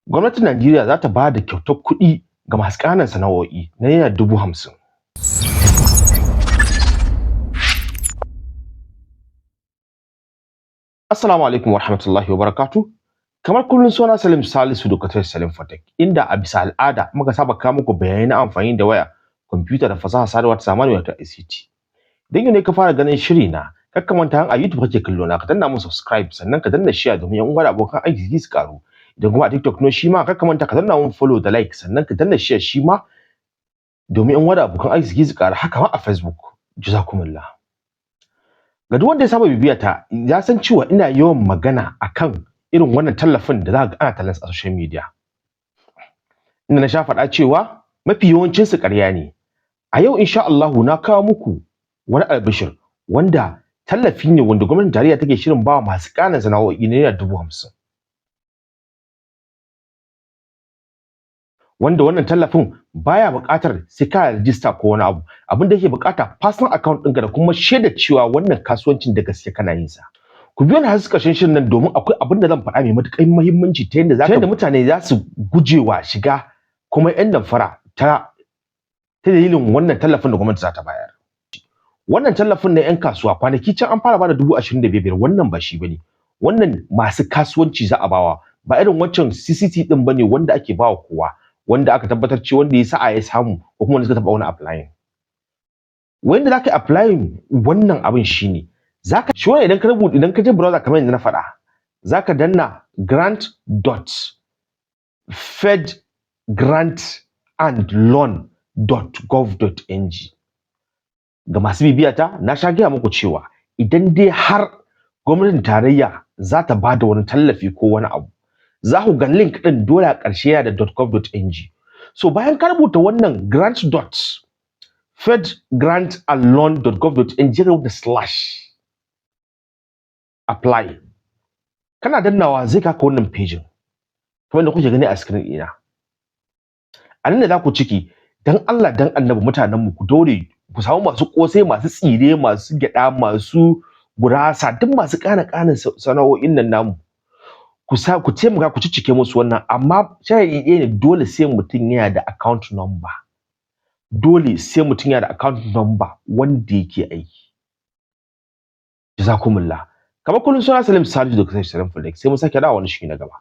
Gwamnatin Najeriya za ta ba da kyautar kuɗi ga masu ƙananan sana'o'i na naira 50,000. Assalamu alaikum wa rahmatullahi wa barakatuh. Kamar kullum suna Salim Salisu Dr. Salim Fatek, inda a bisa al'ada muka saba kawo muku bayanai na amfani da waya, kwamfuta da fasaha sadarwa ta zamani wato ICT. Idan yau ne ka fara ganin shiri na, kar ka manta a YouTube kake kallo na, ka danna mun subscribe sannan ka danna share domin yan uwa da abokan aiki su karu. Idan kuma a TikTok ne shi ma kar ka manta ka danna mun follow da like sannan ka danna share shi ma domin yan uwa da abokan aiki su karu, haka ma a Facebook. Jazakumullah. Ga duk wanda ya saba bibiya ta ya san cewa ina yawan magana akan irin wannan tallafin da za ka ga ana tallansa a social media. Inda na sha faɗa cewa mafi yawancin su ƙarya ne. A yau insha Allah na kawo muku wani albishir wanda tallafi ne wanda gwamnatin tarayya take shirin ba masu ƙananan sana'o'i na naira 50,000. Wanda wannan tallafin baya buƙatar sai ka rijista ko wani abu. Abin da yake buƙata personal account ɗinka da kuma shaidar cewa wannan kasuwancin da gaske kana yin sa. Ku biyo ni har su ƙarshen shirin nan domin akwai abin da zan faɗa mai matuƙar muhimmanci ta yadda mutane za su gujewa shiga kuma 'yan damfara ta dalilin wannan tallafin da gwamnati za ta bayar. Wannan tallafin na 'yan kasuwa kwanaki can an fara bada 25,000, wannan ba shi bane. Wannan masu kasuwanci za a bawa, ba irin wancan CCT din bane wanda ake bawa kowa, wanda aka tabbatar cewa wanda ya sa'a ya samu ko kuma wanda suka taɓa wani applying. Wanda za ka yi applying wannan abin shine zaka shi wannan idan ka je browser kamar yadda na faɗa, zaka danna grant.fedgrantandloan.gov.ng. Ga masu bibiya ta na sha gaya muku cewa idan dai har gwamnatin tarayya za ta ba da wani tallafi ko wani abu, za ku ga link ɗin dole a ƙarshe yana da .gov.ng. So bayan ka rubuta wannan grant.fedgrantandloan.gov.ng ka rubuta slash apply. Kana dannawa zai kaka wannan pejin kamar da kuke gani a screen ɗina. A nan da za ku ciki dan Allah dan Annabi mutanen mu ku dore ku samu masu kosai, masu tsire, masu gyada, masu gurasa, duk masu ƙananan sana'o'in nan namu. Ku taimaka ku ciccike musu wannan, amma sharadi ɗaya ne, dole sai mutum yana da account number. Dole sai mutum yana da account number wanda yake aiki. Jazakumullah. Kamar kullum suna Salim Salisu Dr. Salim Fatek, sai mun sake dawo wani shiri na gaba.